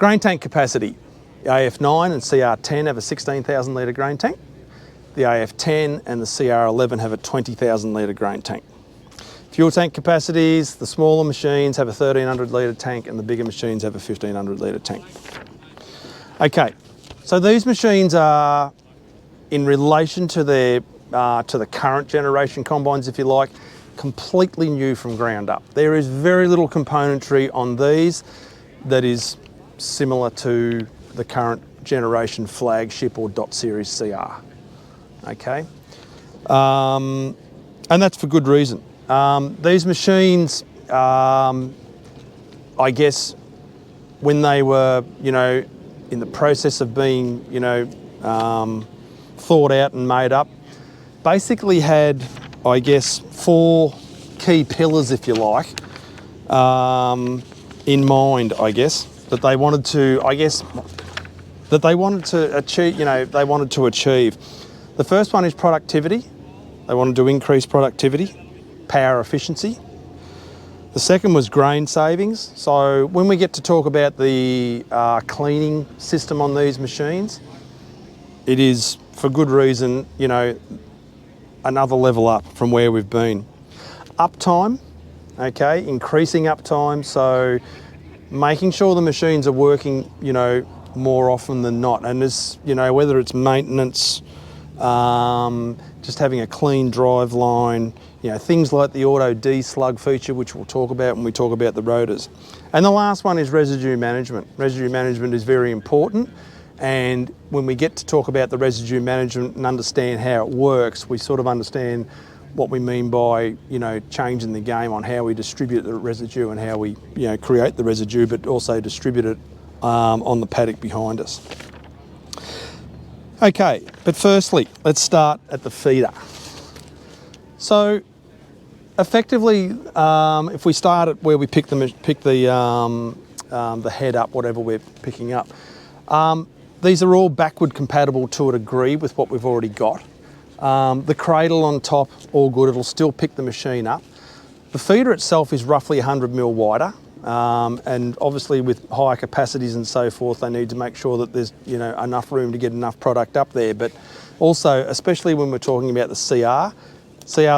Grain tank capacity. The AF9 and CR10 have a 16,000 litre grain tank. The AF10 and the CR11 have a 20,000 litre grain tank. Fuel tank capacities, the smaller machines have a 1,300 litre tank and the bigger machines have a 1,500 litre tank. Okay, so these machines are, in relation to their to the current generation combines, if you like, completely new from ground up. There is very little componentry on these that is similar to the current generation flagship or dot series CR. Okay, and that's for good reason. These machines, I guess, when they were, you know, in the process of being, you know, thought out and made up, basically had, I guess, 4 key pillars, if you like, in mind, I guess, that they wanted to, achieve, you know, they wanted to achieve. The first one is productivity. They wanted to increase productivity, power efficiency. The second was grain savings. So when we get to talk about the cleaning system on these machines, it is, for good reason, you know, another level up from where we've been. Uptime, okay, increasing uptime, so making sure the machines are working, you know, more often than not. And this, you know, whether it's maintenance, just having a clean drive line, you know, things like the auto de-slug feature, which we'll talk about when we talk about the rotors. And the last one is residue management. Residue management is very important. And when we get to talk about the residue management and understand how it works, we sort of understand what we mean by, you know, changing the game on how we distribute the residue and how we, you know, create the residue, but also distribute it on the paddock behind us. Okay, but firstly, let's start at the feeder. So effectively, if we start at where we pick the head up, whatever we're picking up, these are all backward compatible to a degree with what we've already got. The cradle on top, all good, it'll still pick the machine up. The feeder itself is roughly 100 mil wider, and obviously with higher capacities and so forth, they need to make sure that there's, you know, enough room to get enough product up there. But also, especially when we're talking about the CR's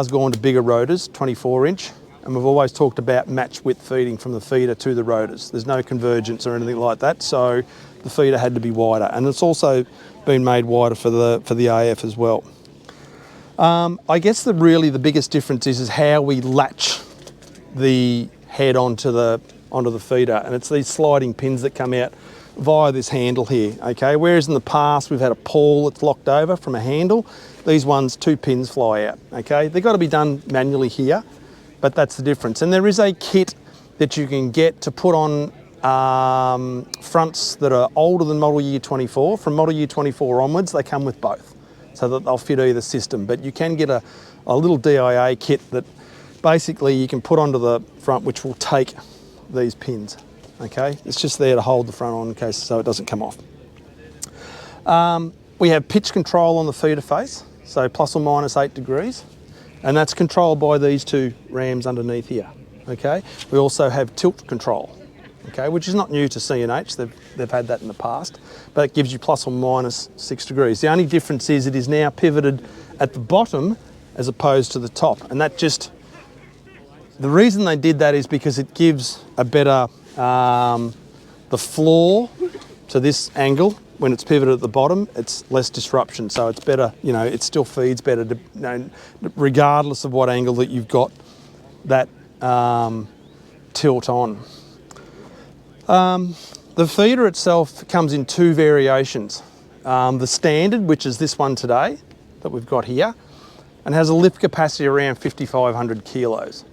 gone to bigger rotors, 24 inch, and we've always talked about match width feeding from the feeder to the rotors. There's no convergence or anything like that, so the feeder had to be wider, and it's also been made wider for the AF as well. I guess really the biggest difference is how we latch the head onto the feeder, and it's these sliding pins that come out via this handle here, okay? Whereas in the past we've had a pawl that's locked over from a handle, these ones, 2 pins fly out, okay? They've got to be done manually here, but that's the difference. And there is a kit that you can get to put on fronts that are older than model year 24. From model year 24 onwards, they come with both, so that they'll fit either system. But you can get a little DIA kit that basically you can put onto the front, which will take these pins, okay? It's just there to hold the front on in case so it doesn't come off. We have pitch control on the feeder face, so plus or minus 8 degrees, and that's controlled by these 2 rams underneath here, okay? We also have tilt control, okay, which is not new to CNH, they've had that in the past, but it gives you plus or minus 6 degrees. The only difference is it is now pivoted at the bottom as opposed to the top, and that just, the reason they did that is because it gives a better, the floor to this angle, when it's pivoted at the bottom, it's less disruption, so it's better, you know, it still feeds better, you know, regardless of what angle that you've got that tilt on. The feeder itself comes in 2 variations. The standard, which is this one today, that we've got here, and has a lift capacity around 5,500 kilos,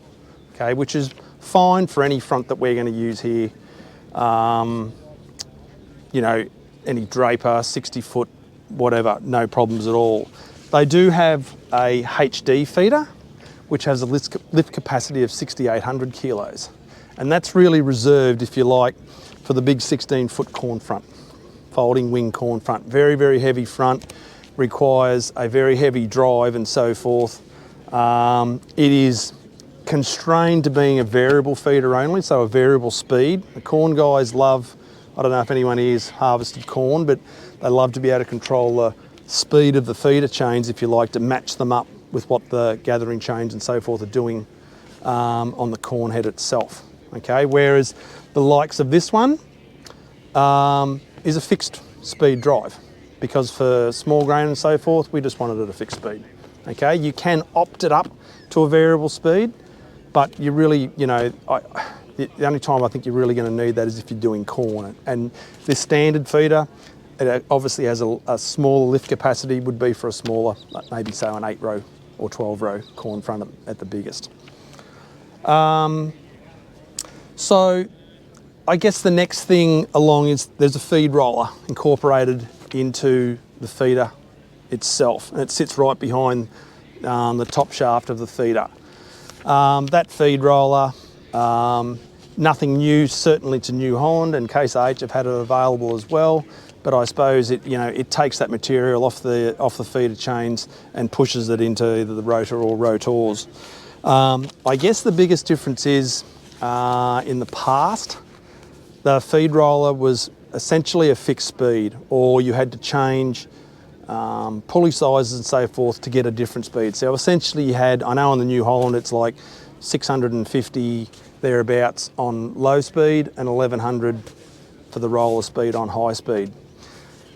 okay, which is fine for any front that we're going to use here. You know, any draper, 60 foot, whatever, no problems at all. They do have a HD feeder, which has a lift capacity of 6,800 kilos. And that's really reserved, if you like, for the big 16 foot corn front, folding wing corn front. Very, very heavy front, requires a very heavy drive and so forth. It is constrained to being a variable feeder only, so a variable speed. The corn guys love I don't know if anyone here's harvested corn, but they love to be able to control the speed of the feeder chains, if you like, to match them up with what the gathering chains and so forth are doing on the corn head itself. Okay, whereas the likes of this one is a fixed speed drive, because for small grain and so forth, we just wanted it at a fixed speed. Okay, you can opt it up to a variable speed, but you really, you know, the only time I think you're really going to need that is if you're doing corn. And this standard feeder, it obviously has a smaller lift capacity, would be for a smaller, maybe say an 8-row or 12-row corn front at the biggest. So I guess the next thing along is there's a feed roller incorporated into the feeder itself, and it sits right behind the top shaft of the feeder. That feed roller, nothing new certainly to New Holland, and Case H have had it available as well, but I suppose it, you know, it takes that material off the feeder chains and pushes it into either the rotor or rotors. I guess the biggest difference is in the past, the feed roller was essentially a fixed speed, or you had to change pulley sizes and so forth to get a different speed. So essentially you had, I know on the New Holland it's like 650 thereabouts on low speed and 1100 for the roller speed on high speed.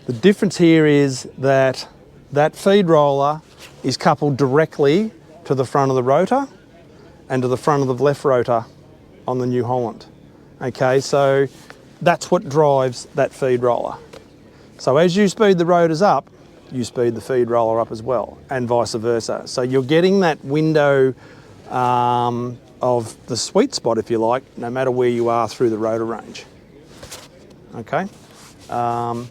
The difference here is that that feed roller is coupled directly to the front of the rotor and to the front of the left rotor on the New Holland. Okay, so that's what drives that feed roller. So as you speed the rotors up, you speed the feed roller up as well, and vice versa. So you're getting that window of the sweet spot, if you like, no matter where you are through the rotor range. Okay, and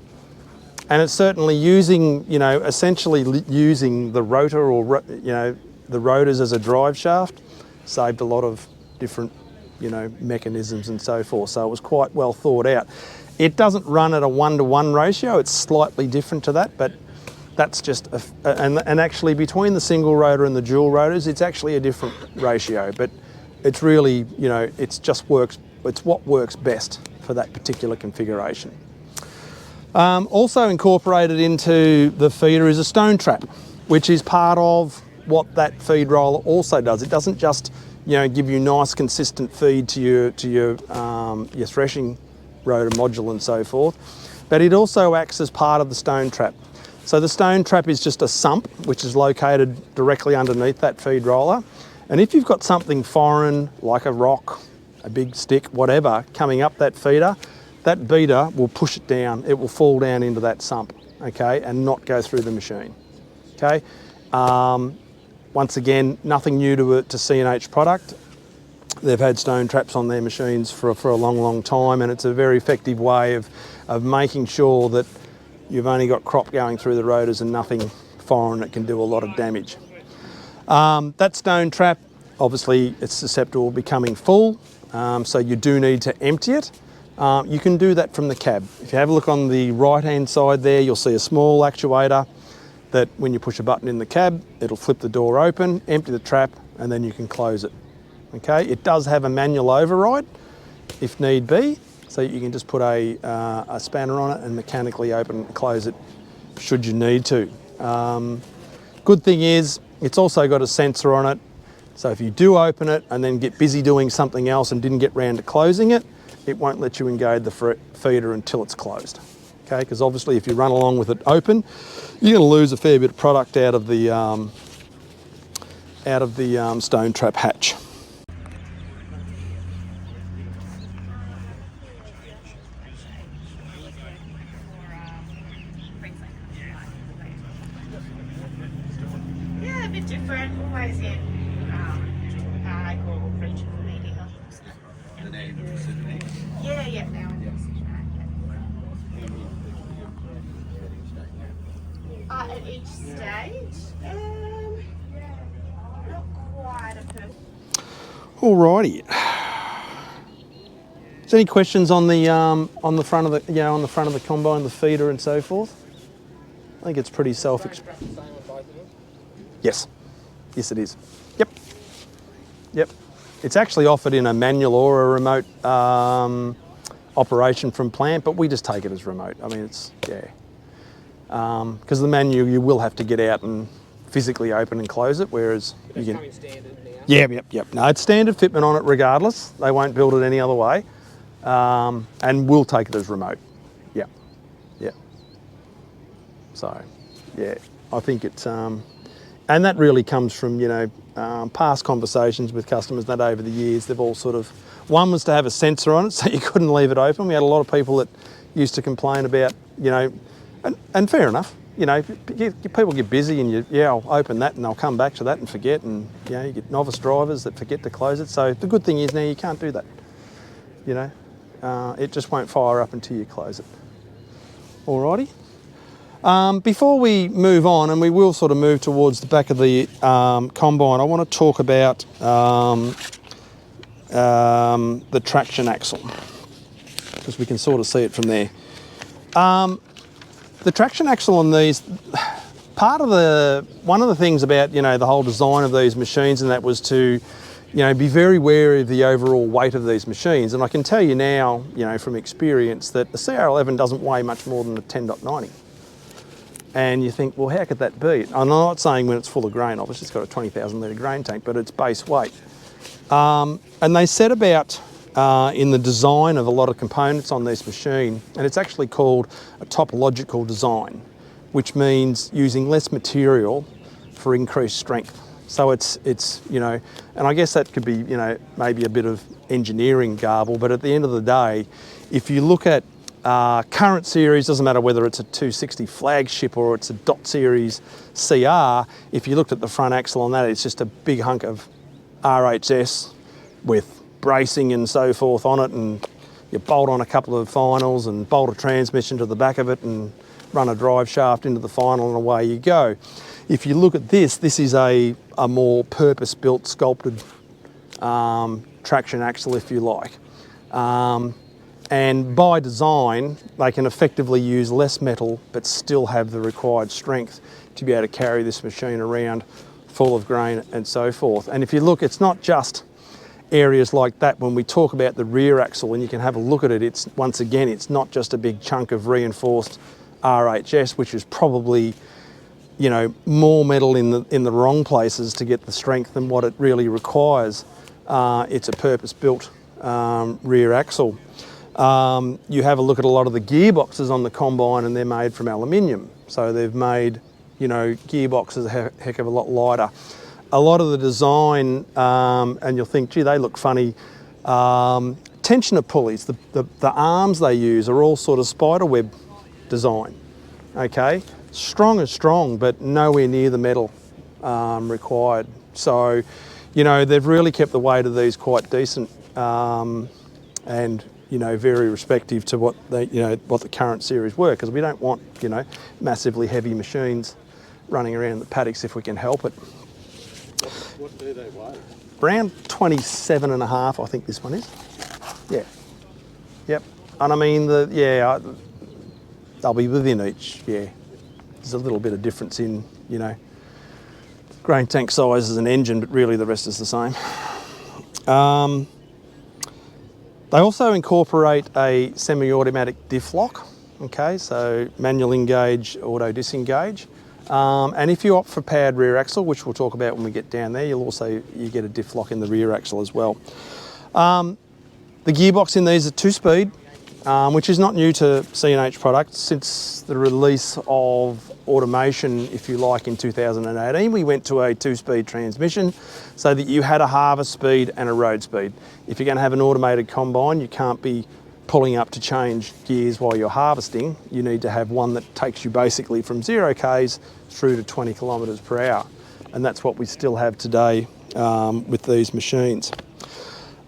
it's certainly using, you know, essentially using the rotor or, you know, the rotors as a drive shaft saved a lot of different, you know, mechanisms and so forth. So it was quite well thought out. It doesn't run at a 1-to-1 ratio. It's slightly different to that, but that's just, and actually between the single rotor and the dual rotors, it's actually a different ratio, but it's really, you know, it's what works best for that particular configuration. Also incorporated into the feeder is a stone trap, which is part of what that feed roller also does. It doesn't just, you know, give you nice consistent feed to your threshing rotor module and so forth, but it also acts as part of the stone trap. So the stone trap is just a sump which is located directly underneath that feed roller, and if you've got something foreign like a rock, a big stick, whatever, coming up that feeder, that beater will push it down. It will fall down into that sump, okay, and not go through the machine, okay. Once again, nothing new to CNH product. They've had stone traps on their machines for a long, long time, and it's a very effective way of making sure that you've only got crop going through the rotors and nothing foreign that can do a lot of damage. That stone trap, obviously it's susceptible to becoming full, so you do need to empty it. You can do that from the cab. If you have a look on the right-hand side there, you'll see a small actuator that when you push a button in the cab, it'll flip the door open, empty the trap, and then you can close it. Okay, it does have a manual override if need be, so you can just put a spanner on it and mechanically open and close it should you need to. Good thing is, it's also got a sensor on it, so if you do open it and then get busy doing something else and didn't get round to closing it, it won't let you engage the feeder until it's closed. Okay, because obviously if you run along with it open, you're going to lose a fair bit of product out of the stone trap hatch. Yeah, a bit different, always in local regional media. Yeah, now. At each stage, not quite a perfect. Alrighty. Is there any questions on the front of the on the front of the combine, the feeder, and so forth? I think it's pretty self-explanatory. Yes, yes it is. Yep. It's actually offered in a manual or a remote operation from plant, but we just take it as remote. I mean, it's, yeah. Because the manual, you will have to get out and physically open and close it, whereas you can... Standard now. Yep. No, it's standard fitment on it regardless. They won't build it any other way. And we'll take it as remote. Yep. So, yeah, I think it's... and that really comes from, you know, past conversations with customers that over the years, they've all sort of... One was to have a sensor on it so you couldn't leave it open. We had a lot of people that used to complain about, you know, and fair enough, you know, people get busy and I'll open that and I'll come back to that and forget, and, you know, you get novice drivers that forget to close it. So the good thing is now you can't do that, you know. It just won't fire up until you close it. Alrighty. Before we move on, and we will sort of move towards the back of the combine, I want to talk about the traction axle, because we can sort of see it from there. The traction axle on these, one of the things about, you know, the whole design of these machines, and that was to, you know, be very wary of the overall weight of these machines. And I can tell you now, you know, from experience, that the CR11 doesn't weigh much more than a 10.90. And you think, well, how could that be? I'm not saying when it's full of grain, obviously it's got a 20,000 litre grain tank, but it's base weight. And they set about, in the design of a lot of components on this machine, and it's actually called a topological design, which means using less material for increased strength. So it's you know, and I guess that could be, you know, maybe a bit of engineering garble, but at the end of the day, if you look at current series, doesn't matter whether it's a 260 flagship or it's a dot series CR, if you looked at the front axle on that, it's just a big hunk of RHS with bracing and so forth on it, and you bolt on a couple of finals and bolt a transmission to the back of it and run a drive shaft into the final, and away you go. If you look at this is a more purpose-built, sculpted traction axle, if you like. And by design, they can effectively use less metal but still have the required strength to be able to carry this machine around full of grain and so forth. And if you look, it's not just areas like that. When we talk about the rear axle, and you can have a look at it, it's, once again, it's not just a big chunk of reinforced RHS, which is probably, you know, more metal in the wrong places to get the strength than what it really requires. It's a purpose-built rear axle. You have a look at a lot of the gearboxes on the combine, and they're made from aluminium. So they've made, you know, gearboxes a heck of a lot lighter. A lot of the design, and you'll think, gee, they look funny. Tensioner pulleys, the arms they use are all sort of spider web design, okay? Strong as strong, but nowhere near the metal required. So, you know, they've really kept the weight of these quite decent, and, you know, very respective to what they, you know, what the current series were, because we don't want, you know, massively heavy machines running around the paddocks if we can help it. What do they weigh? Around 27.5, I think this one is. Yeah. Yep. And I mean, they'll be within each, yeah. There's a little bit of difference in, you know, grain tank sizes and engine, but really the rest is the same. They also incorporate a semi-automatic diff lock, okay, so manual engage, auto disengage. And if you opt for powered rear axle, which we'll talk about when we get down there, you get a diff lock in the rear axle as well. The gearbox in these are 2-speed, which is not new to CNH products. Since the release of automation, if you like, in 2018, we went to a 2-speed transmission so that you had a harvest speed and a road speed. If you're going to have an automated combine, you can't be pulling up to change gears while you're harvesting. You need to have one that takes you basically from 0 k's through to 20 kilometres per hour. And that's what we still have today with these machines.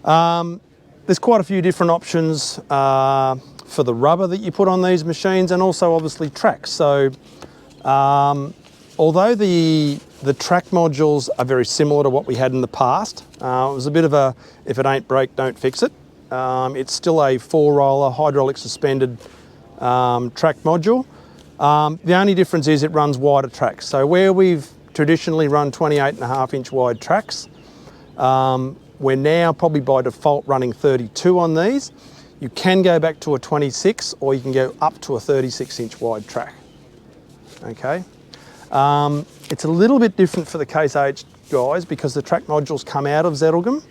There's quite a few different options for the rubber that you put on these machines, and also obviously tracks. So although the track modules are very similar to what we had in the past, it was a bit of a, if it ain't broke, don't fix it. It's still a 4-roller hydraulic suspended track module. The only difference is it runs wider tracks. So where we've traditionally run 28.5-inch wide tracks, we're now probably by default running 32 on these. You can go back to a 26 or you can go up to a 36-inch wide track. Okay. It's a little bit different for the Case H guys because the track modules come out of Zettelgem.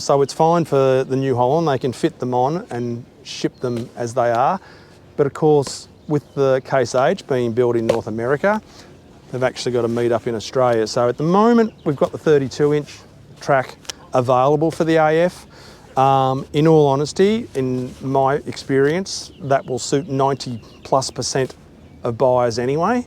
So it's fine for the New Holland, they can fit them on and ship them as they are. But of course, with the Case H being built in North America, they've actually got to meet up in Australia. So at the moment, we've got the 32-inch track available for the AF. In all honesty, in my experience, that will suit 90+% of buyers anyway.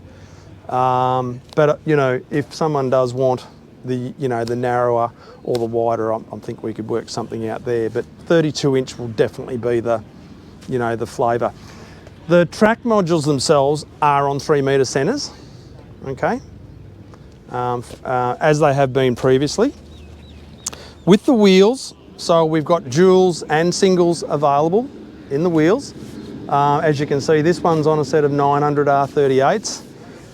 But you know, if someone does want the narrower or the wider, I think we could work something out there. But 32-inch will definitely be the flavour. The track modules themselves are on 3-metre centres, okay, as they have been previously. With the wheels, so we've got duals and singles available in the wheels. As you can see, this one's on a set of 900 R38s,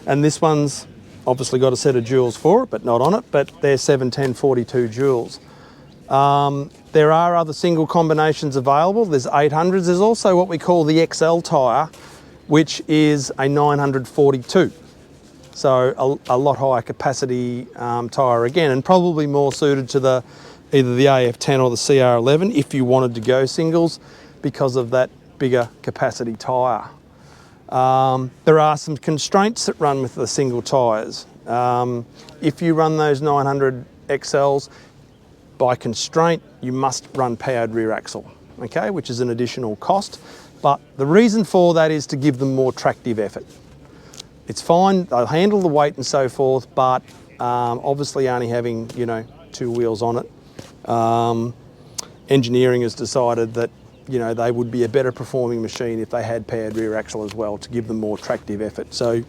and this one's obviously got a set of duals for it, but not on it, but they're 710-42 duals. There are other single combinations available. There's 800s. There's also what we call the XL tyre, which is a 942. So a lot higher capacity tyre again, and probably more suited to either the AF10 or the CR11 if you wanted to go singles because of that bigger capacity tyre. There are some constraints that run with the single tyres. If you run those 900 XLs, by constraint, you must run powered rear axle, okay, which is an additional cost. But the reason for that is to give them more tractive effort. It's fine, they'll handle the weight and so forth, but obviously only having, 2 wheels on it, engineering has decided that, they would be a better performing machine if they had powered rear axle as well to give them more tractive effort. So,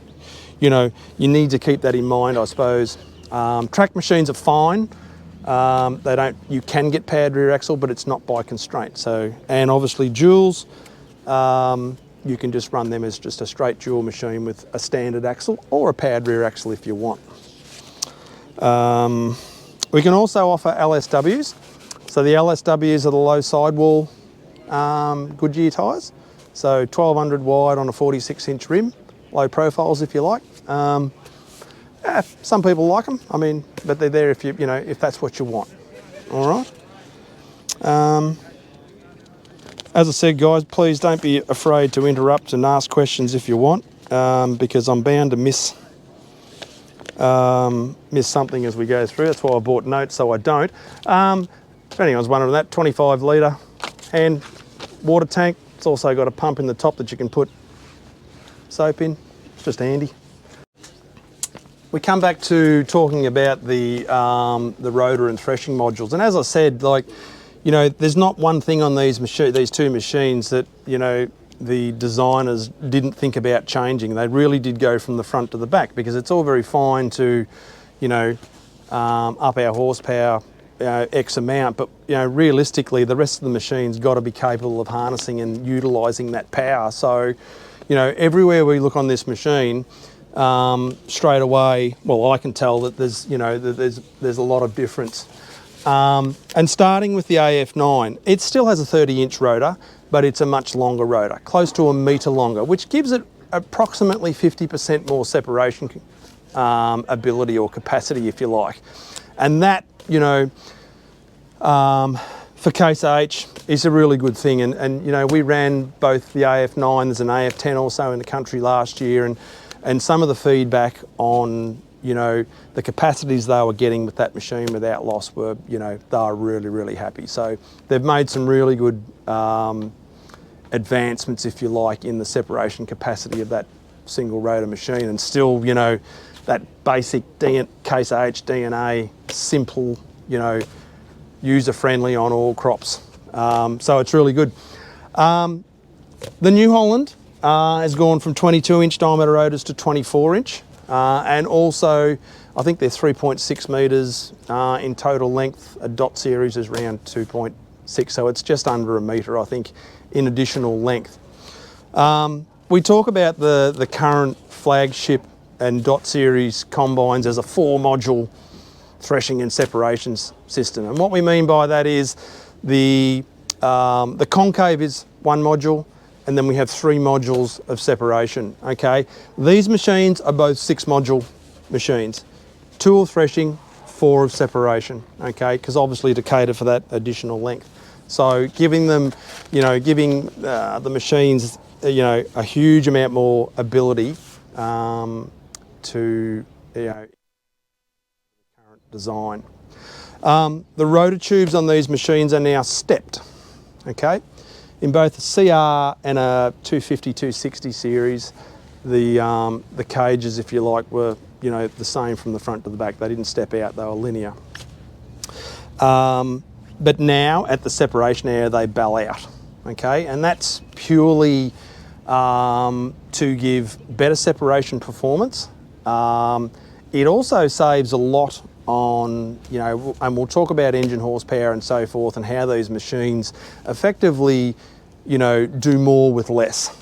you need to keep that in mind, I suppose. Track machines are fine. You can get powered rear axle, but it's not by constraint. So, and obviously duals, you can just run them as just a straight dual machine with a standard axle or a powered rear axle if you want. We can also offer LSWs. So the LSWs are the low sidewall Goodyear tyres. So 1200 wide on a 46-inch rim, low profiles if you like. Some people like them, but they're there if if that's what you want. All right. As I said, guys, please don't be afraid to interrupt and ask questions if you want, because I'm bound to miss something as we go through. That's why I bought notes so I don't. If anyone's wondering that, 25 litre hand water tank. It's also got a pump in the top that you can put soap in. It's just handy. We come back to talking about the rotor and threshing modules, and as I said, there's not one thing on these two machines that the designers didn't think about changing. They really did go from the front to the back, because it's all very fine to up our horsepower X amount, but realistically the rest of the machine's got to be capable of harnessing and utilising that power. So everywhere we look on this machine, straight away, well, I can tell that there's there's a lot of difference. And starting with the AF9, it still has a 30-inch rotor, but it's a much longer rotor, close to a metre longer, which gives it approximately 50% more separation ability or capacity, if you like. And that, for Case H is a really good thing. And we ran both the AF9, there's an AF10 also in the country last year, and some of the feedback on the capacities they were getting with that machine without loss were, they were really, really happy. So they've made some really good advancements, if you like, in the separation capacity of that single rotor machine, and still, that basic Case H DNA, simple, user-friendly on all crops. So it's really good. The New Holland has gone from 22-inch diameter rotors to 24-inch. And also, I think they're 3.6 metres in total length. A dot series is around 2.6, so it's just under a metre, I think, in additional length. We talk about the current flagship and dot series combines as a 4-module threshing and separations system. And what we mean by that is the The concave is one module, and then we have 3 modules of separation, okay? These machines are both 6 module machines. 2 of threshing, 4 of separation, okay? Because obviously to cater for that additional length. So giving them, giving the machines, a huge amount more ability to, current design. The rotor tubes on these machines are now stepped, okay? In both a CR and a 250, 260 series, the cages, if you like, were, the same from the front to the back. They didn't step out, they were linear. But now, at the separation area, they bell out, okay? And that's purely to give better separation performance. It also saves a lot on, and we'll talk about engine horsepower and so forth, and how these machines effectively, do more with less.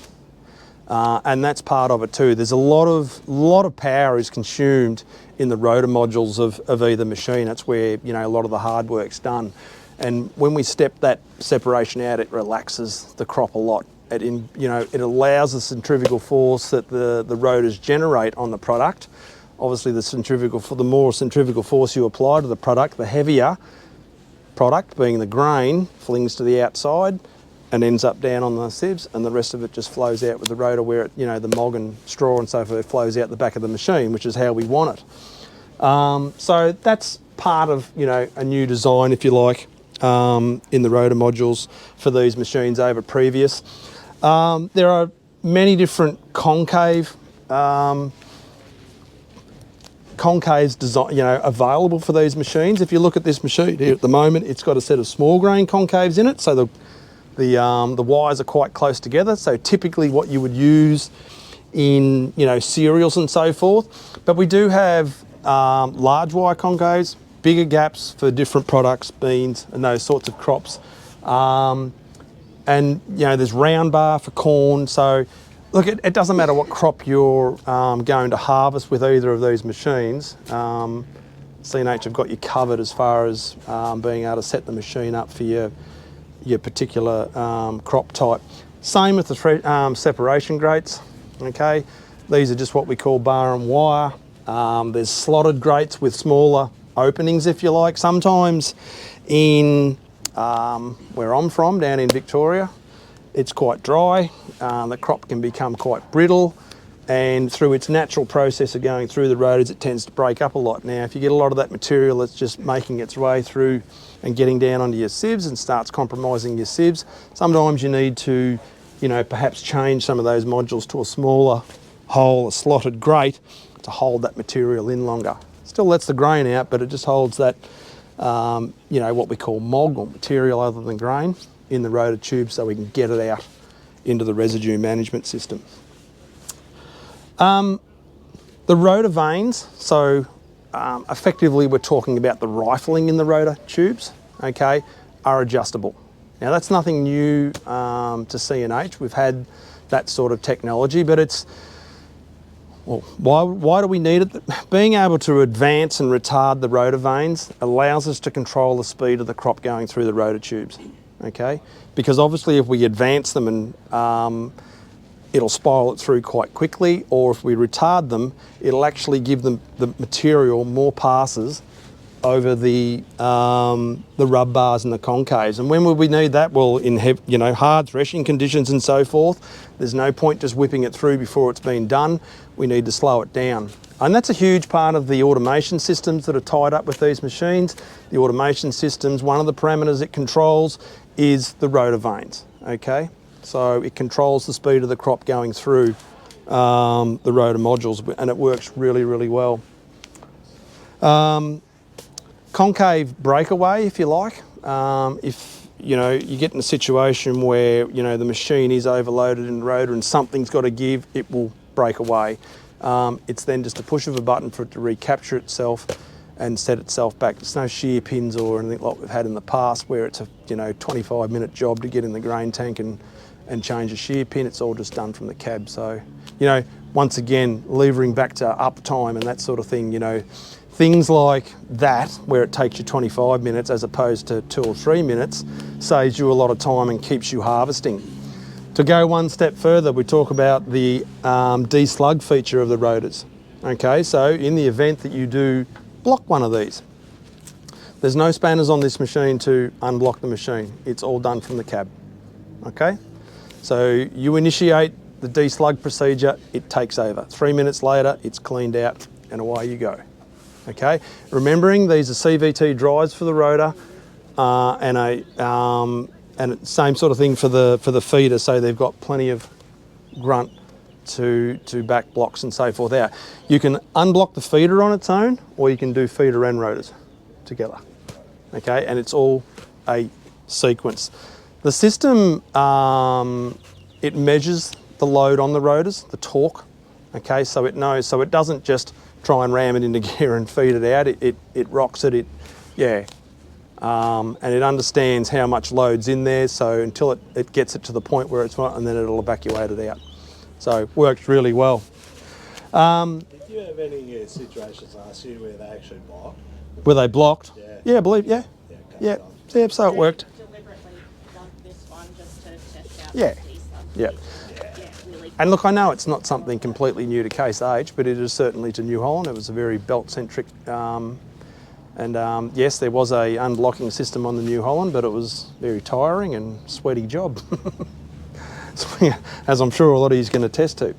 And that's part of it too. There's a lot of power is consumed in the rotor modules of either machine. That's where, a lot of the hard work's done. And when we step that separation out, it relaxes the crop a lot. It allows the centrifugal force that the rotors generate on the product. Obviously, the more centrifugal force you apply to the product, the heavier product, being the grain, flings to the outside and ends up down on the sieves, and the rest of it just flows out with the rotor where it, the mog and straw and so forth flows out the back of the machine, which is how we want it. So that's part of, a new design, if you like, in the rotor modules for these machines over previous. There are many different concaves design, available for these machines. If you look at this machine here at the moment, it's got a set of small grain concaves in it, so the wires are quite close together. So typically what you would use in cereals and so forth. But we do have large wire concaves, bigger gaps for different products, beans and those sorts of crops. And there's round bar for corn. So look, it doesn't matter what crop you're going to harvest with either of these machines. CNH have got you covered as far as being able to set the machine up for your particular crop type. Same with the separation grates, okay? These are just what we call bar and wire. There's slotted grates with smaller openings, if you like. Sometimes in where I'm from, down in Victoria, it's quite dry. The crop can become quite brittle, and through its natural process of going through the rotors, it tends to break up a lot. Now, if you get a lot of that material that's just making its way through and getting down onto your sieves and starts compromising your sieves, sometimes you need to, perhaps change some of those modules to a smaller hole, a slotted grate, to hold that material in longer. Still lets the grain out, but it just holds that, what we call mog, or material other than grain, in the rotor tube, so we can get it out into the residue management system. The rotor vanes, so effectively we're talking about the rifling in the rotor tubes, okay, are adjustable. Now that's nothing new to CNH. We've had that sort of technology, but it's, well, why do we need it? Being able to advance and retard the rotor vanes allows us to control the speed of the crop going through the rotor tubes, okay? Because obviously if we advance them and it'll spiral it through quite quickly, or if we retard them, it'll actually give them the material more passes over the rub bars and the concaves. And when would we need that? Well, in hard threshing conditions and so forth, there's no point just whipping it through before it's been done. We need to slow it down. And that's a huge part of the automation systems that are tied up with these machines. The automation systems, one of the parameters it controls is the rotor vanes, okay? So it controls the speed of the crop going through the rotor modules, and it works really, really well. Concave breakaway, if you like. If you get in a situation where the machine is overloaded in the rotor and something's got to give, it will break away. It's then just a push of a button for it to recapture itself and set itself back. There's no shear pins or anything like we've had in the past where it's a 25-minute job to get in the grain tank and change a shear pin. It's all just done from the cab. So once again, levering back to uptime and that sort of thing, Things like that, where it takes you 25 minutes as opposed to 2 or 3 minutes, saves you a lot of time and keeps you harvesting. To go one step further, we talk about the de-slug feature of the rotors. Okay, so in the event that you do block one of these, there's no spanners on this machine to unblock the machine. It's all done from the cab. Okay, so you initiate the de-slug procedure, it takes over. 3 minutes later, it's cleaned out and away you go. Okay, remembering these are CVT drives for the rotor and same sort of thing for the feeder, so they've got plenty of grunt to back blocks and so forth out. You can unblock the feeder on its own, or you can do feeder and rotors together. Okay, and it's all a sequence. The system, it measures the load on the rotors, the torque. Okay, so it knows, so it doesn't just try and ram it into gear and feed it out. It rocks it. And it understands how much load's in there. So until it gets it to the point where it's right, and then it'll evacuate it out. So works really well. Did you have any situations last year where they actually blocked? Were they blocked? Yeah. Yeah, I believe. Yeah. Yeah. Yeah. So it worked. Deliberately done this one just to test out Yeah. the de-slug. Yeah. Yeah, really. And look, I know it's not something completely new to Case H, but it is certainly to New Holland. It was a very belt-centric, yes, there was a unblocking system on the New Holland, but it was very tiring and sweaty job, as I'm sure a lot of you is going to attest to.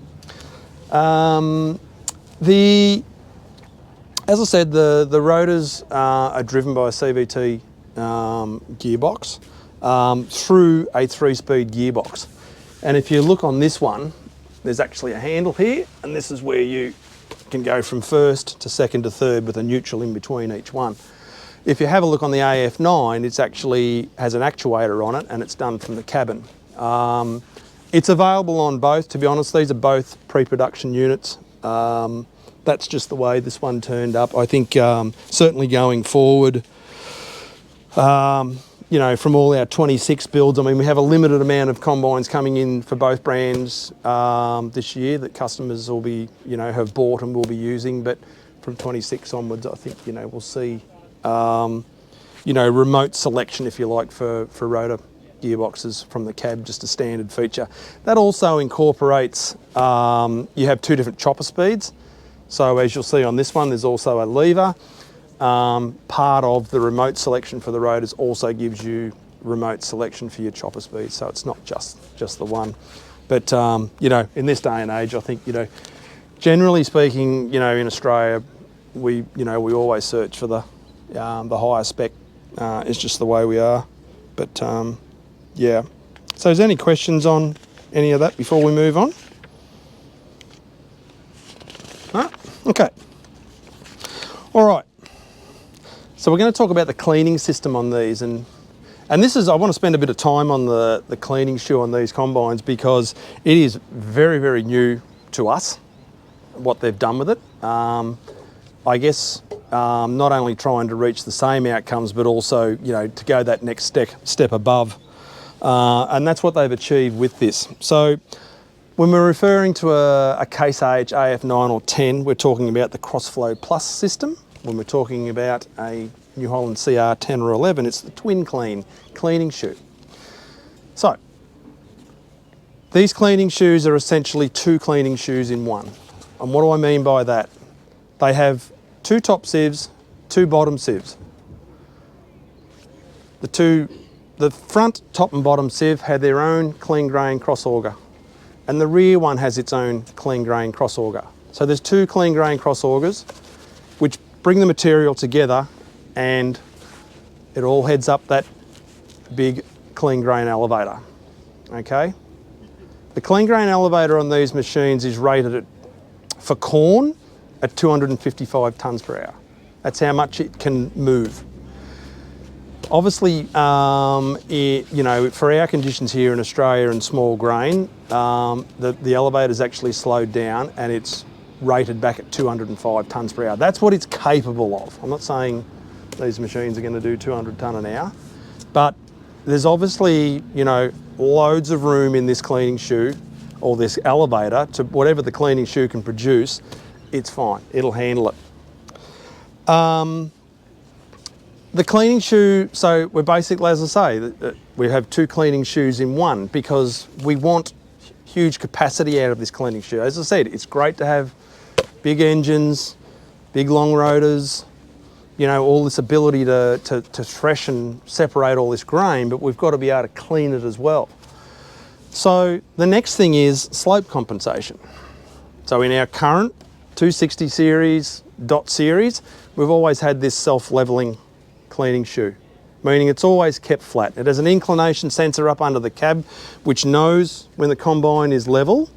As I said, the rotors are driven by a CVT gearbox through a 3-speed gearbox. And if you look on this one, there's actually a handle here, and this is where you can go from first to second to third with a neutral in between each one. If you have a look on the AF9, it actually has an actuator on it, and it's done from the cabin. It's available on both, to be honest. These are both pre-production units. That's just the way this one turned up. I think certainly going forward, you know, from all our 26 builds, I mean, we have a limited amount of combines coming in for both brands this year that customers will be, you know, have bought and will be using. But from 26 onwards, I think, you know, we'll see, you know, remote selection, if you like, for rotor gearboxes from the cab, just a standard feature. That also incorporates, you have 2 different chopper speeds. So as you'll see on this one, there's also a lever. Part of the remote selection for the rotors also gives you remote selection for your chopper speed, so it's not just the one. But you know, in this day and age, I think, you know, generally speaking, you know, in Australia, we always search for the higher spec. It's just the way we are. But yeah. So, is there any questions on any of that before we move on? No? Okay. All right. So we're going to talk about the cleaning system on these, and this is, I want to spend a bit of time on the cleaning shoe on these combines, because it is very, very new to us, what they've done with it. I guess not only trying to reach the same outcomes, but also, you know, to go that next step above. And that's what they've achieved with this. So when we're referring to a Case H AF9 or 10, we're talking about the Crossflow Plus system. When we're talking about a New Holland CR10 or 11, it's the Twin Clean cleaning shoe. So these cleaning shoes are essentially 2 cleaning shoes in one. And what do I mean by that? They have 2 top sieves, 2 bottom sieves. The front, top and bottom sieve have their own clean grain cross auger, and the rear one has its own clean grain cross auger. So there's 2 clean grain cross augers, which bring the material together, and it all heads up that big clean grain elevator. Okay? The clean grain elevator on these machines is rated for corn at 255 tonnes per hour. That's how much it can move. Obviously, you know, for our conditions here in Australia and small grain, the elevator's actually slowed down, and it's rated back at 205 tonnes per hour. That's what it's capable of. I'm not saying these machines are going to do 200 tonne an hour, but there's obviously, you know, loads of room in this cleaning shoe or this elevator to whatever the cleaning shoe can produce. It's fine, it'll handle it. The cleaning shoe, so we're basically, as I say, we have 2 cleaning shoes in one because we want huge capacity out of this cleaning shoe. As I said, it's great to have big engines, big long rotors, you know, all this ability to thresh and separate all this grain, but we've got to be able to clean it as well. So the next thing is slope compensation. So in our current 260 series, dot series, we've always had this self-leveling cleaning shoe, meaning it's always kept flat. It has an inclination sensor up under the cab, which knows when the combine is level,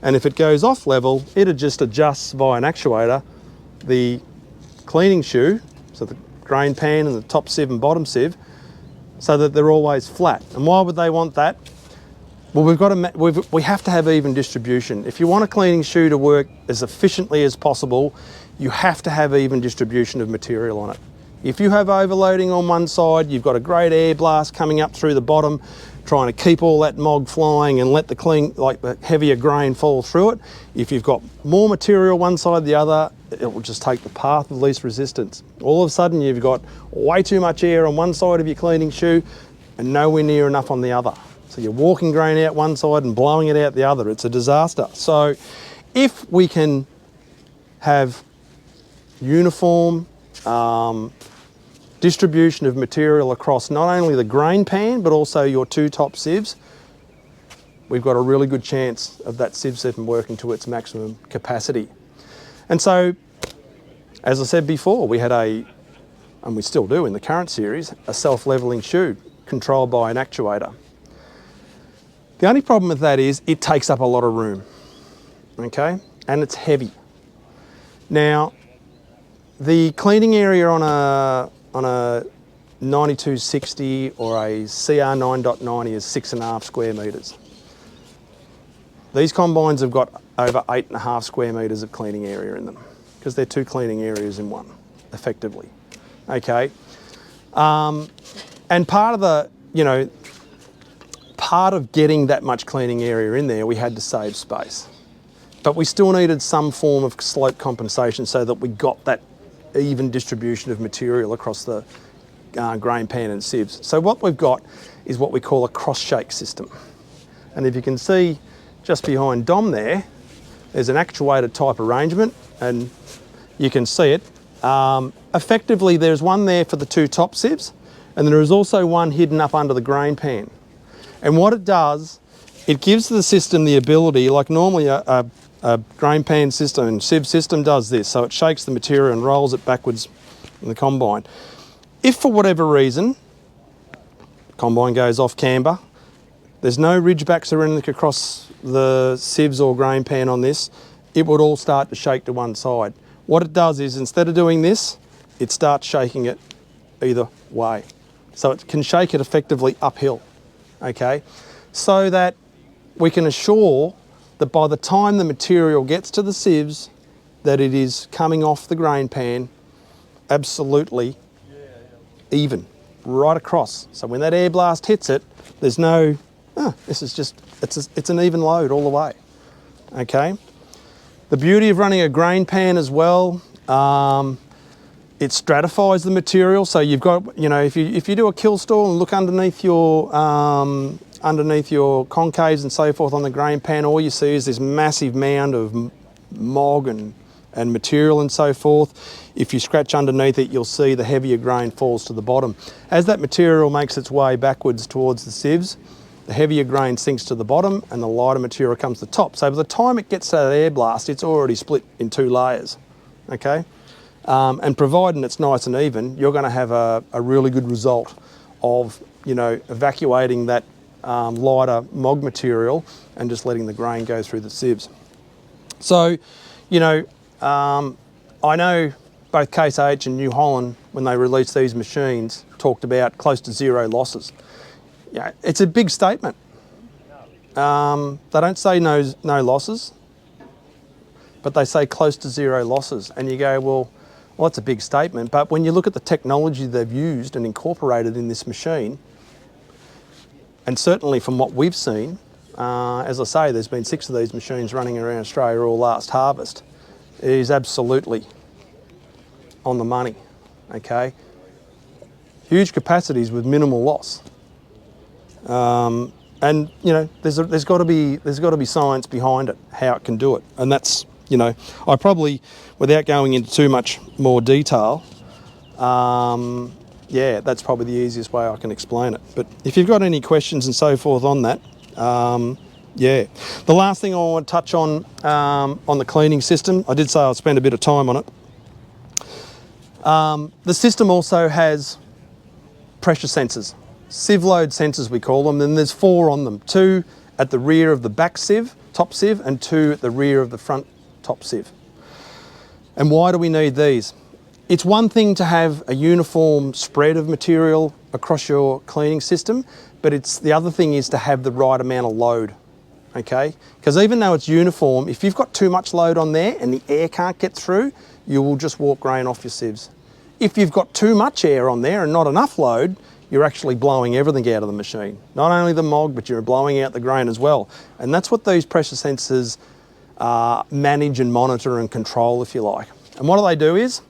and if it goes off level, it just adjusts via an actuator the cleaning shoe, so the grain pan and the top sieve and bottom sieve, so that they're always flat. And why would they want that? Well, we have to have even distribution. If you want a cleaning shoe to work as efficiently as possible, you have to have even distribution of material on it. If you have overloading on one side, you've got a great air blast coming up through the bottom, trying to keep all that mog flying and let the heavier grain fall through it. If you've got more material one side or the other, it will just take the path of least resistance. All of a sudden, you've got way too much air on one side of your cleaning shoe and nowhere near enough on the other. So you're walking grain out one side and blowing it out the other. It's a disaster. So if we can have uniform distribution of material across not only the grain pan, but also your 2 top sieves, we've got a really good chance of that sieve system working to its maximum capacity. And so, as I said before, we had and we still do in the current series, a self-leveling shoe controlled by an actuator. The only problem with that is it takes up a lot of room, okay? And it's heavy. Now, the cleaning area on a 9260 or a CR9.90 is 6.5 square metres. These combines have got over 8.5 square metres of cleaning area in them because they're 2 cleaning areas in one, effectively. Okay, and part of the, part of getting that much cleaning area in there, we had to save space, but we still needed some form of slope compensation so that we got that even distribution of material across the grain pan and sieves. So what we've got is what we call a cross-shake system. And if you can see just behind Dom there's an actuated type arrangement, and you can see it. Effectively, there's one there for the 2 top sieves, and there is also one hidden up under the grain pan. And what it does, it gives the system the ability, like normally a grain pan system and sieve system does this, so it shakes the material and rolls it backwards in the combine. If for whatever reason, combine goes off camber, there's no ridgebacks or anything across the sieves or grain pan on this, it would all start to shake to one side. What it does is, instead of doing this, it starts shaking it either way. So it can shake it effectively uphill, okay? So that we can assure that by the time the material gets to the sieves, that it is coming off the grain pan absolutely even, right across. So when that air blast hits it, there's no, this is just, it's an even load all the way, okay? The beauty of running a grain pan as well, it stratifies the material. So you've got, if you do a kill stall and look underneath your concaves and so forth on the grain pan, all you see is this massive mound of mog and material and so forth. If you scratch underneath it, you'll see the heavier grain falls to the bottom. As that material makes its way backwards towards the sieves, the heavier grain sinks to the bottom and the lighter material comes to the top. So by the time it gets to that air blast, it's already split in 2 layers, okay? And providing it's nice and even, you're going to have a really good result of, evacuating that lighter mog material and just letting the grain go through the sieves. So, I know both Case IH and New Holland, when they released these machines, talked about close to 0 losses. Yeah, it's a big statement. They don't say no losses, but they say close to 0 losses. And you go, well, that's a big statement. But when you look at the technology they've used and incorporated in this machine, and certainly from what we've seen, as I say, there's been 6 of these machines running around Australia all last harvest. It is absolutely on the money, okay? Huge capacities with minimal loss. And you know, there's got to be science behind it, how it can do it, and that's, you know, I probably, without going into too much more detail, yeah, that's probably the easiest way I can explain it. But if you've got any questions and so forth on that, yeah. The last thing I want to touch on the cleaning system, I did say I'll spend a bit of time on it. The system also has pressure sensors, sieve load sensors we call them, and there's 4 on them, 2 at the rear of the back sieve, top sieve, and 2 at the rear of the front top sieve. And why do we need these? It's one thing to have a uniform spread of material across your cleaning system, but the other thing is to have the right amount of load, okay? Because even though it's uniform, if you've got too much load on there and the air can't get through, you will just walk grain off your sieves. If you've got too much air on there and not enough load, you're actually blowing everything out of the machine. Not only the mog, but you're blowing out the grain as well. And that's what these pressure sensors manage and monitor and control, if you like. And what they do is,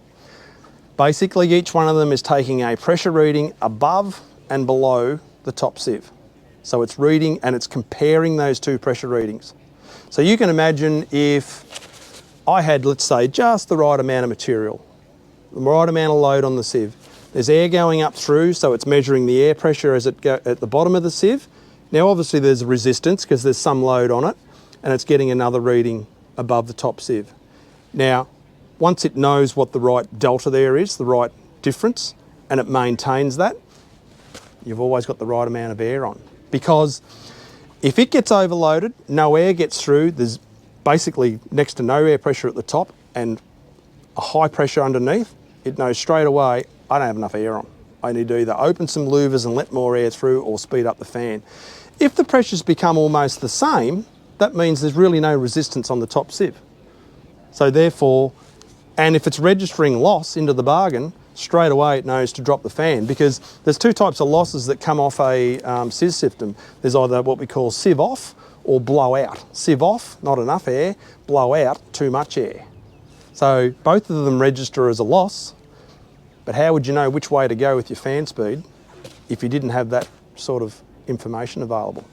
basically each one of them is taking a pressure reading above and below the top sieve. So it's reading and it's comparing those 2 pressure readings. So you can imagine if I had, let's say, just the right amount of material, the right amount of load on the sieve. There's air going up through, so it's measuring the air pressure as it goes at the bottom of the sieve. Now obviously there's resistance because there's some load on it, and it's getting another reading above the top sieve. Now, once it knows what the right delta there is, the right difference, and it maintains that, you've always got the right amount of air on. Because if it gets overloaded, no air gets through, there's basically next to no air pressure at the top and a high pressure underneath, it knows straight away, I don't have enough air on. I need to either open some louvers and let more air through or speed up the fan. If the pressures become almost the same, that means there's really no resistance on the top sieve. So therefore, and if it's registering loss into the bargain, straight away it knows to drop the fan, because there's 2 types of losses that come off a sieve system. There's either what we call sieve off or blow out. Sieve off, not enough air, blow out, too much air. So both of them register as a loss, but how would you know which way to go with your fan speed if you didn't have that sort of information available?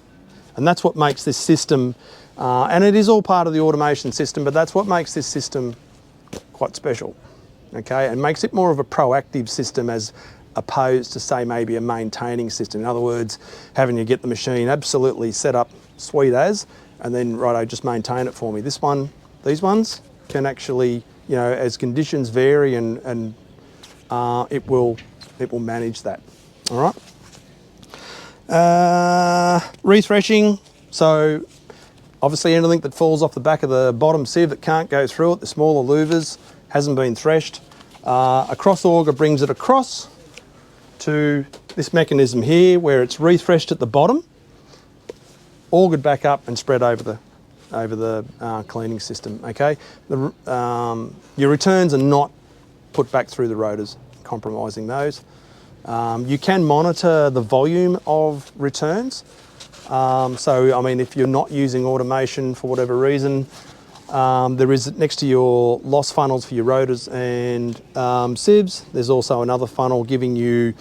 And that's what makes this system, and it is all part of the automation system, but that's what makes this system quite special, okay? And makes it more of a proactive system as opposed to, say, maybe a maintaining system. In other words, having to get the machine absolutely set up sweet as, and then, righto, just maintain it for me. These ones can actually, you know, as conditions vary and it will manage that, all right? Rethreshing, so obviously anything that falls off the back of the bottom sieve that can't go through it, the smaller louvers, hasn't been threshed. A cross auger brings it across to this mechanism here where it's rethreshed at the bottom, augered back up and spread over the cleaning system, okay? Your returns are not put back through the rotors, compromising those. You can monitor the volume of returns. So, I mean, if you're not using automation for whatever reason, there is next to your loss funnels for your rotors and sieves, there's also another funnel giving you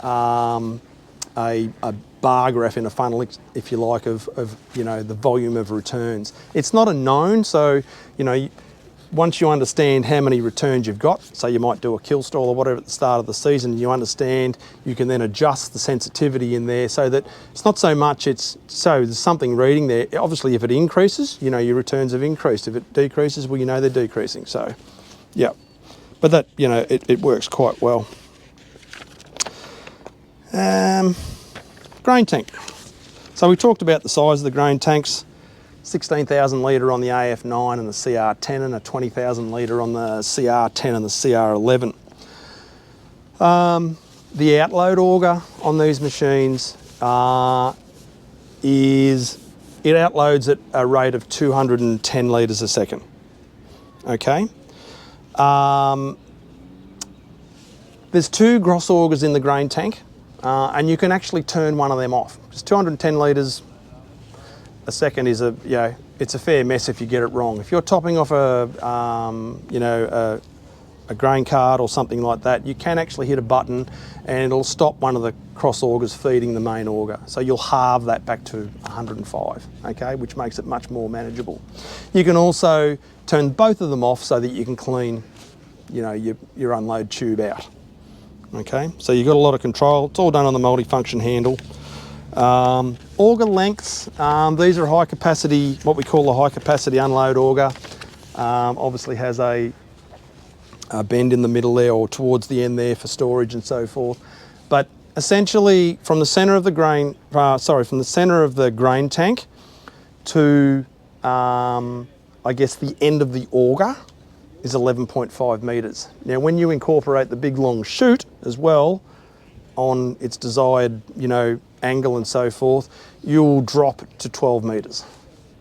a bar graph in a funnel, if you like, of you know, the volume of returns. It's not a known, so, you know, once you understand how many returns you've got, so you might do a kill stall or whatever at the start of the season, you understand, you can then adjust the sensitivity in there so that it's not so much, it's, so there's something reading there. Obviously if it increases, you know your returns have increased. If it decreases, well, you know they're decreasing. So, yeah, but that, you know, it works quite well. Grain tank. So we talked about the size of the grain tanks. 16,000 litre on the AF9 and the CR10, and a 20,000 litre on the CR10 and the CR11. The outload auger on these machines it outloads at a rate of 210 litres a second. Okay. There's 2 gross augers in the grain tank, and you can actually turn one of them off. Just 210 litres a second is it's a fair mess if you get it wrong. If you're topping off a a grain cart or something like that, you can actually hit a button and it'll stop one of the cross augers feeding the main auger. So you'll halve that back to 105, okay, which makes it much more manageable. You can also turn both of them off so that you can clean, you know, your unload tube out. Okay, so you've got a lot of control. It's all done on the multi-function handle. Auger lengths, these are high capacity, what we call a high capacity unload auger. Obviously has a bend in the middle there or towards the end there for storage and so forth. But essentially from the center of the grain, from the center of the grain tank to, I guess the end of the auger is 11.5 metres. Now when you incorporate the big long chute as well on its desired, you know, angle and so forth, you'll drop to 12 metres,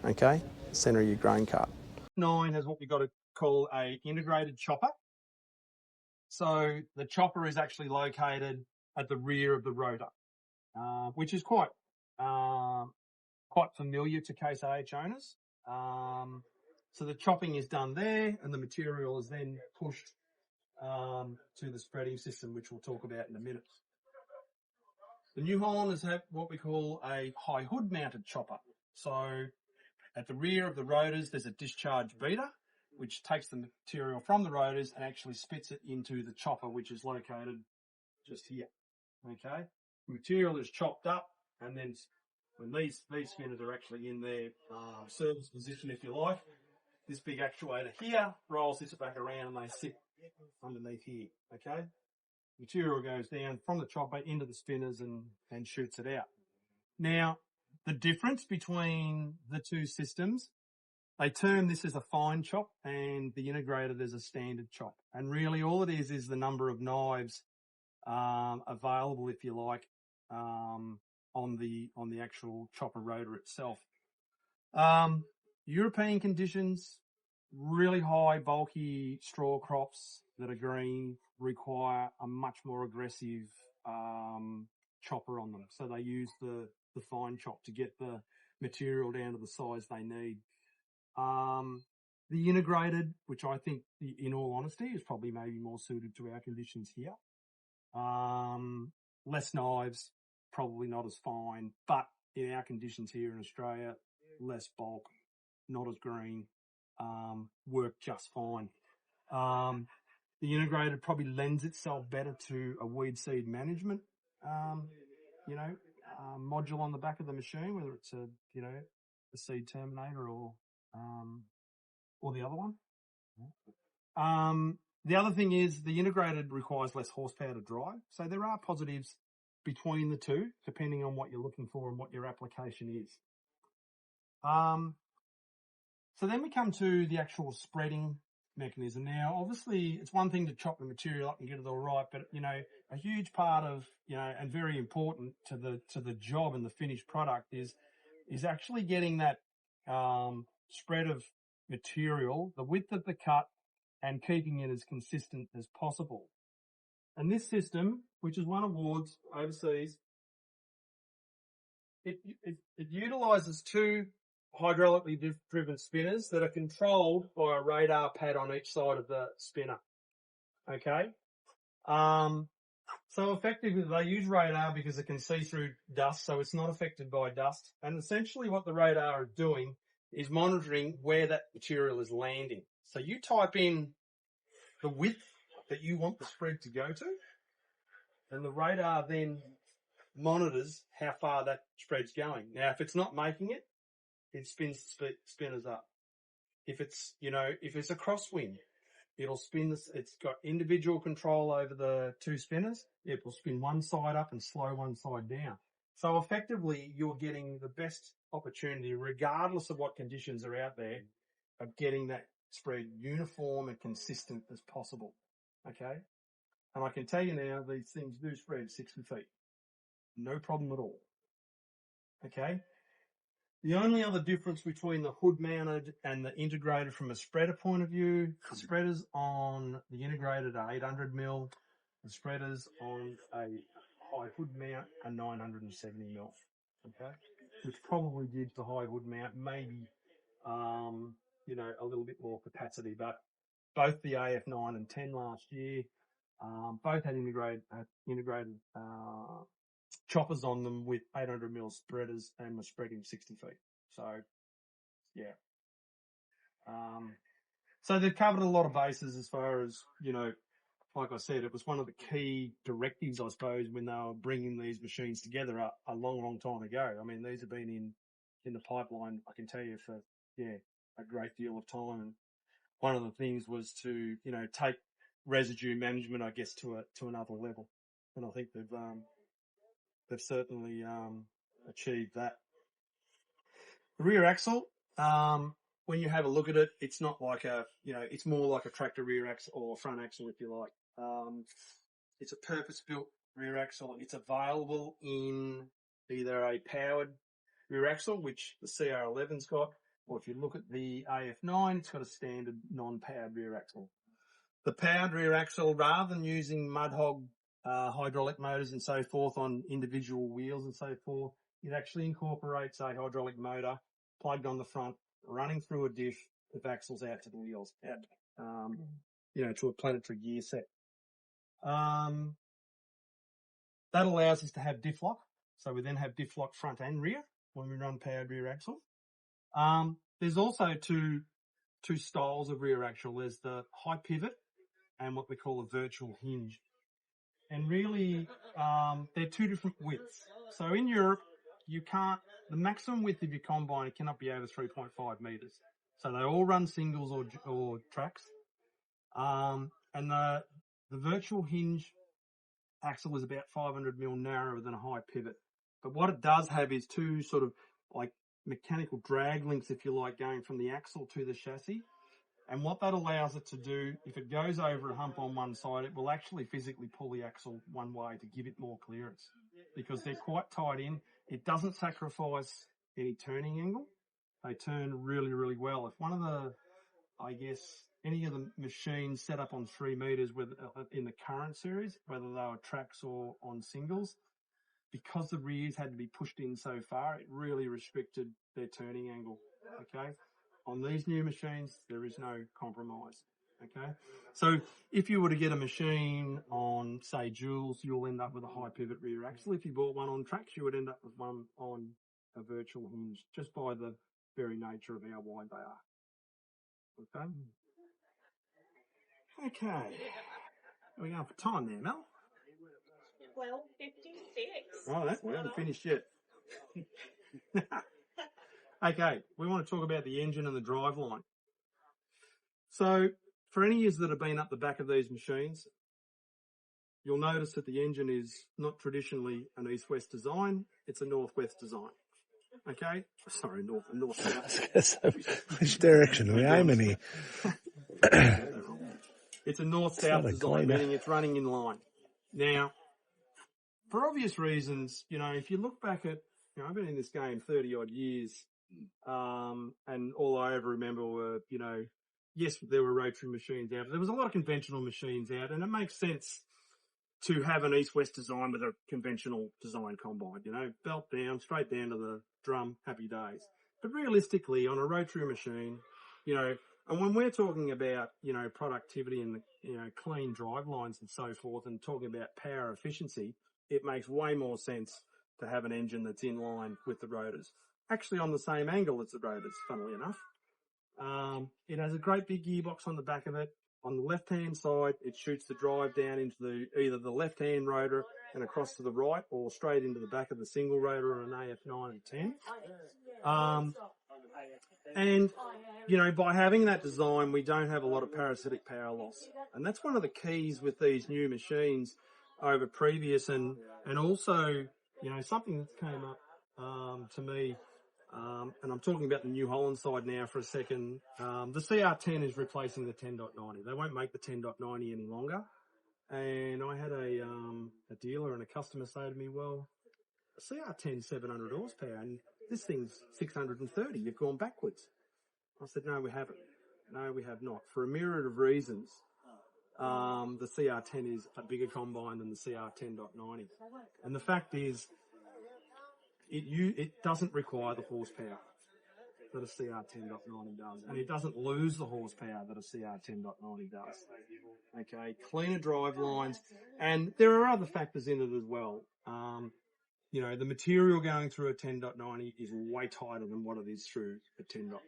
okay, centre of your grain cart. 9 has what we've got to call a integrated chopper. So the chopper is actually located at the rear of the rotor, which is quite familiar to Case IH owners. So the chopping is done there and the material is then pushed to the spreading system, which we'll talk about in a minute. The New Hollanders have what we call a high hood mounted chopper. So at the rear of the rotors, there's a discharge beater, which takes the material from the rotors and actually spits it into the chopper, which is located just here. Okay. The material is chopped up, and then when these spinners are actually in their service position, if you like, this big actuator here rolls this back around and they sit underneath here. Okay. Material goes down from the chopper into the spinners and shoots it out. Now, the difference between the two systems, they term this as a fine chop and the integrated as a standard chop. And really all it is the number of knives available, if you like, on the actual chopper rotor itself. European conditions, really high, bulky straw crops that are green require a much more aggressive chopper on them. So they use the fine chop to get the material down to the size they need. The integrated, which I think, in all honesty, is probably maybe more suited to our conditions here. Less knives, probably not as fine, but in our conditions here in Australia, less bulk, not as green, work just fine. The integrated probably lends itself better to a weed seed management, module on the back of the machine, whether it's a seed terminator or the other one. The other thing is the integrated requires less horsepower to drive. So there are positives between the two, depending on what you're looking for and what your application is. So then we come to the actual spreading mechanism. Now, obviously, it's one thing to chop the material up and get it all right, but, a huge part of, and very important to the job and the finished product is actually getting that spread of material, the width of the cut, and keeping it as consistent as possible. And this system, which has won awards overseas, it utilizes two hydraulically driven spinners that are controlled by a radar pad on each side of the spinner. Okay. So effectively they use radar because it can see through dust, so it's not affected by dust. And essentially what the radar is doing is monitoring where that material is landing. So you type in the width that you want the spread to go to, and the radar then monitors how far that spread's going. Now, if it's not making it, it spins spinners up. If it's, if it's a crosswind, it'll spin this. It's got individual control over the two spinners. It will spin one side up and slow one side down. So effectively, you're getting the best opportunity, regardless of what conditions are out there, of getting that spread uniform and consistent as possible. Okay. And I can tell you now, these things do spread 60 feet. No problem at all. Okay. The only other difference between the hood mounted and the integrated from a spreader point of view, the spreaders on the integrated are 800 mil, the spreaders on a high hood mount are 970 mil. Okay. Which probably gives the high hood mount maybe, a little bit more capacity, but both the AF9 and 10 last year. Both had integrated choppers on them with 800mm spreaders and were spreading 60 feet. So, yeah. So they've covered a lot of bases as far as, you know, like I said, it was one of the key directives, I suppose, when they were bringing these machines together a long, long time ago. I mean, these have been in the pipeline, I can tell you, for, a great deal of time. And one of the things was to, take residue management, I guess, to another level. And I think they've certainly, achieved that. The rear axle, when you have a look at it, it's not like it's more like a tractor rear axle or front axle, if you like. It's a purpose-built rear axle. It's available in either a powered rear axle, which the CR11's got, or if you look at the AF9, it's got a standard non-powered rear axle. The powered rear axle, rather than using mud hog hydraulic motors and so forth on individual wheels and so forth, it actually incorporates a hydraulic motor plugged on the front, running through a diff with axles out to the wheels, to a planetary gear set. That allows us to have diff lock. So we then have diff lock front and rear when we run powered rear axle. There's also two styles of rear axle. There's the high pivot and what we call a virtual hinge. And really, they're two different widths. So in Europe, the maximum width of your combine cannot be over 3.5 meters. So they all run singles or tracks. And the virtual hinge axle is about 500mm narrower than a high pivot. But what it does have is two sort of like mechanical drag links, if you like, going from the axle to the chassis. And what that allows it to do, if it goes over a hump on one side, it will actually physically pull the axle one way to give it more clearance because they're quite tight in. It doesn't sacrifice any turning angle. They turn really, really well. If one of any of the machines set up on 3 meters in the current series, whether they were tracks or on singles, because the rears had to be pushed in so far, it really restricted their turning angle. Okay. On these new machines, there is no compromise. Okay. So if you were to get a machine on, say, Joules, you'll end up with a high pivot rear axle. If you bought one on tracks, you would end up with one on a virtual hinge just by the very nature of how wide they are. Okay. Okay. Are we going for time there, Mel? 12:56. Right, we haven't finished yet. Okay, we want to talk about the engine and the driveline. So, for any years that have been up the back of these machines, you'll notice that the engine is not traditionally an east-west design, it's a north-west design. Okay? Sorry, north-south. Which direction are we aiming here? It's a north-south design, meaning it's running in line. Now, for obvious reasons, if you look back at, I've been in this game 30-odd years, and all I ever remember were, yes, there were rotary machines out, but there was a lot of conventional machines out, and it makes sense to have an east-west design with a conventional design combine, belt down, straight down to the drum, happy days. But realistically, on a rotary machine, and when we're talking about, productivity and, clean drive lines and so forth and talking about power efficiency, it makes way more sense to have an engine that's in line with the rotors. Actually on the same angle as the rotors, funnily enough. It has a great big gearbox on the back of it. On the left-hand side, it shoots the drive down into either the left-hand rotor and across to the right or straight into the back of the single rotor on an AF9 and 10. And, by having that design, we don't have a lot of parasitic power loss. And that's one of the keys with these new machines over previous and also, something that's came up, to me, and I'm talking about the New Holland side now for a second. The CR10 is replacing the 10.90. They won't make the 10.90 any longer. And I had a dealer and a customer say to me, well, the CR10's 700 horsepower and this thing's 630. You've gone backwards. I said, no, we haven't. No, we have not. For a myriad of reasons. The CR10 is a bigger combine than the CR10.90. And the fact is, it doesn't require the horsepower. that a CR10.90 does, and it doesn't lose the horsepower that a CR10.90 does. Okay, cleaner drive lines, and there are other factors in it as well. You know, the material going through a 10.90 is way tighter than what it is through a 10.90.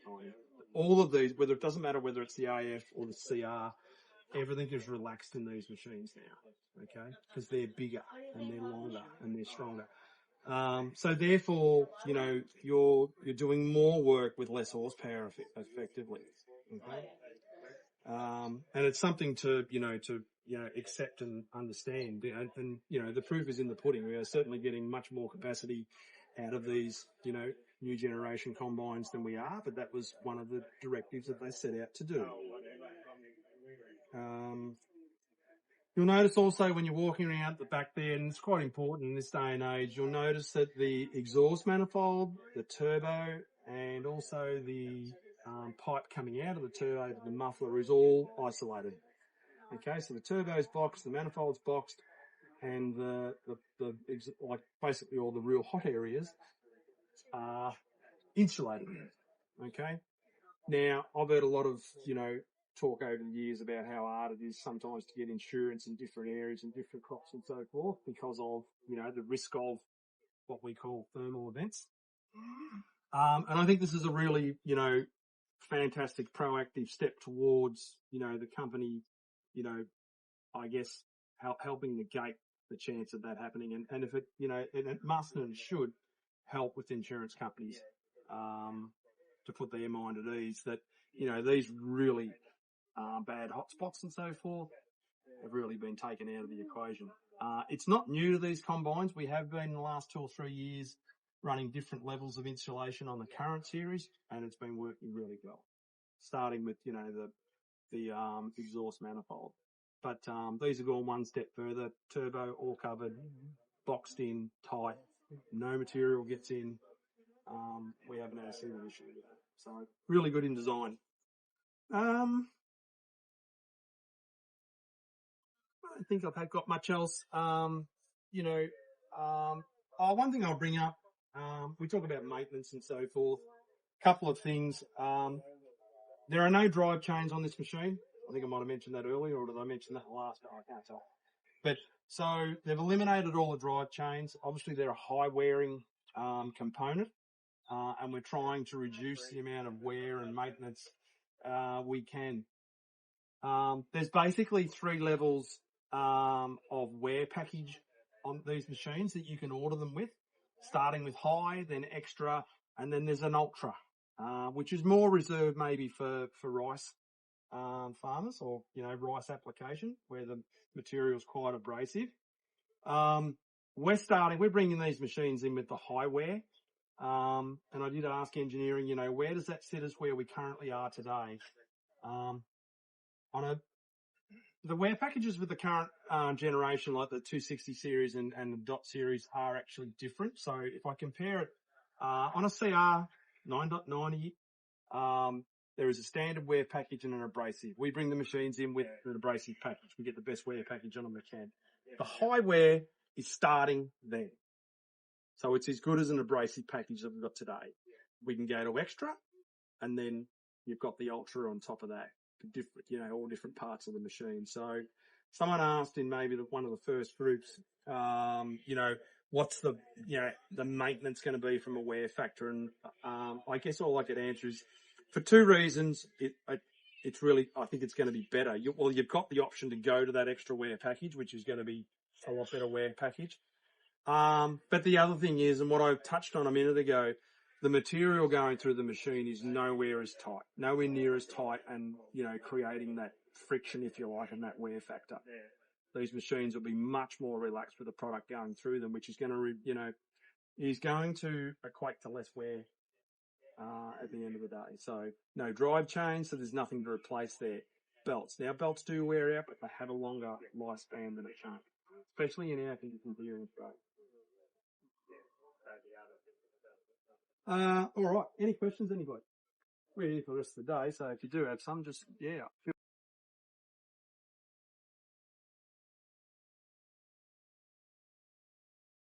All of these, whether it doesn't matter whether it's the AF or the CR, everything is relaxed in these machines now, okay? Because they're bigger and they're longer and they're stronger. So therefore, you know, you're doing more work with less horsepower effectively, okay? And it's something to accept and understand. And, you know, the proof is in the pudding. We are certainly getting much more capacity out of these, you know, new generation combines than we are, but that was one of the directives that they set out to do. You'll notice also when you're walking around the back there, and it's quite important in this day and age, you'll notice that the exhaust manifold, the turbo, and also the pipe coming out of the turbo to the muffler is all isolated. Okay, so the turbo's boxed, the manifold's boxed, and like basically all the real hot areas are insulated. Okay. Now, I've heard a lot of, you know, talk over the years about how hard it is sometimes to get insurance in different areas and different crops and so forth because of, you know, the risk of what we call thermal events. And I think this is a really, you know, fantastic proactive step towards, you know, the company, you know, I guess helping negate the chance of that happening. And if it, you know, it must and should help with insurance companies, to put their mind at ease that, you know, these really bad hotspots and so forth have really been taken out of the equation. It's not new to these combines. We have been in the last 2 or 3 years running different levels of insulation on the current series, and it's been working really well. Starting with, you know, the exhaust manifold. But these have gone one step further. Turbo all covered, boxed in, tight, no material gets in. We haven't had a single issue with that. So really good in design. I don't think I've got much else. One thing I'll bring up, we talk about maintenance and so forth. Couple of things. There are no drive chains on this machine. I think I might have mentioned that earlier, or did I mention that last? I can't tell. But so they've eliminated all the drive chains. Obviously, they're a high wearing component. And we're trying to reduce the amount of wear and maintenance we can. There's basically 3 levels of wear package on these machines that you can order them with, starting with high, then extra, and then there's an ultra, which is more reserved maybe for rice farmers or, you know, rice application where the material's quite abrasive. We're bringing these machines in with the high wear. And I did ask engineering, you know, where does that set us where we currently are today? The wear packages with the current generation, like the 260 series and the dot series, are actually different. So if I compare it on a CR 9.90, there is a standard wear package and an abrasive. We bring the machines in with an abrasive package. We get the best wear package on them we can. The high wear is starting there. So it's as good as an abrasive package that we've got today. We can go to extra, and then you've got the ultra on top of that. Different, you know, all different parts of the machine. So someone asked in maybe one of the first groups, you know, what's the maintenance going to be from a wear factor? And I guess all I could answer is for 2 reasons. It's really, I think it's going to be better. You've got the option to go to that extra wear package, which is going to be a lot better wear package. But the other thing is, and what I touched on a minute ago, the material going through the machine is nowhere near as tight and, you know, creating that friction, if you like, and that wear factor. These machines will be much more relaxed with the product going through them, which is going to, is going to equate to less wear, at the end of the day. So no drive chains, so there's nothing to replace there. Belts. Now belts do wear out, but they have a longer lifespan than a chain, especially in our conditions here in Australia. All right. Any questions, anybody? We're here for the rest of the day, so if you do have some, just,